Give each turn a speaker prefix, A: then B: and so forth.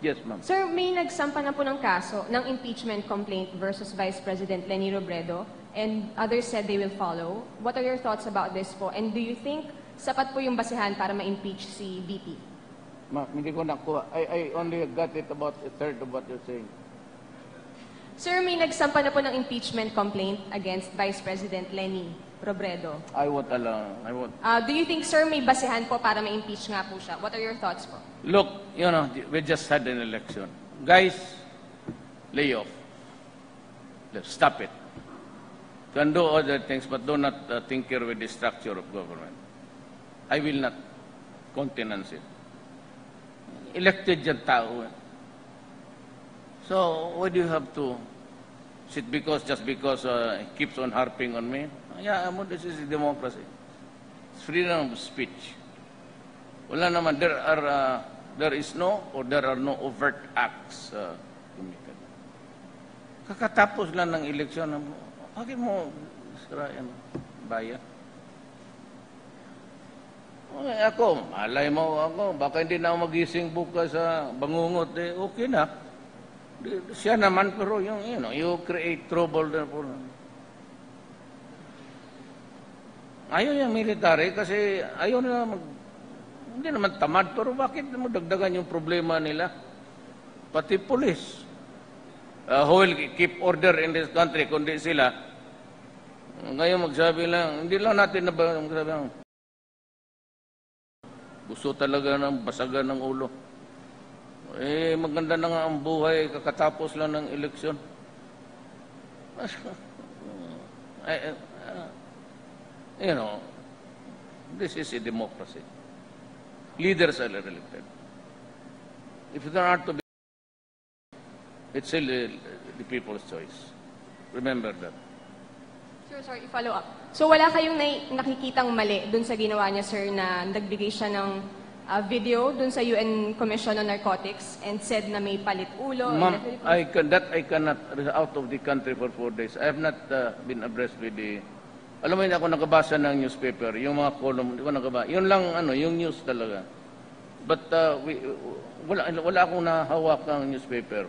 A: Yes, ma'am.
B: Sir, may nagsampa na po ng kaso ng impeachment complaint versus Vice President Leni Robredo, and others said they will follow. What are your thoughts about this po? And do you think sapat po yung basehan para ma-impeach si VP?
A: Ma'am, hindi ko nakuha. I only got it about a third of what you're saying.
B: Sir, may nagsampa na po ng impeachment complaint against Vice President Leni Robredo.
A: I won't allow. I won't.
B: Do you think, sir, may basehan po para ma-impeach nga po siya? What are your thoughts po?
A: Look, you know, we just had an election. Guys, lay off. Let's stop it. You can do other things, but do not tinker with the structure of government. I will not countenance it. Elected yung tao. So, why do you have to sit just because he keeps on harping on me? Yeah, this is democracy. It's freedom of speech. Wala naman, there is no or there are no overt acts committed. Kakatapos lang ng eleksyon, bakit mo sirayan bayan? Okay, ako, malay mo ako, baka hindi na ako magising bukas sa bangungot, okay na. Siya naman, pero yung, you create trouble there for... Ayaw yung military kasi ayaw na hindi naman tamad, pero bakit mo dagdagan yung problema nila? Pati police. Who will keep order in this country, kundi sila. Ngayon magsabi lang, hindi lang natin na magsabi lang, gusto talaga ng basagan ng ulo. Maganda na nga ang buhay, kakatapos lang ng eleksyon. This is a democracy. Leaders are elected. If there are to be, it's still the people's choice. Remember that.
B: Sir, sorry, follow up. So wala kayong nakikitang mali dun sa ginawa niya, sir, na nagbigay siya ng video dun sa UN Commission on Narcotics and said na may palit ulo?
A: Ma'am, I cannot out of the country for 4 days. I have not been abreast with the... Alam mo, hindi ako nakabasa ng newspaper, yung mga column, hindi ko nakabasa. Yun lang, yung news talaga. But wala akong nahawak ng newspaper.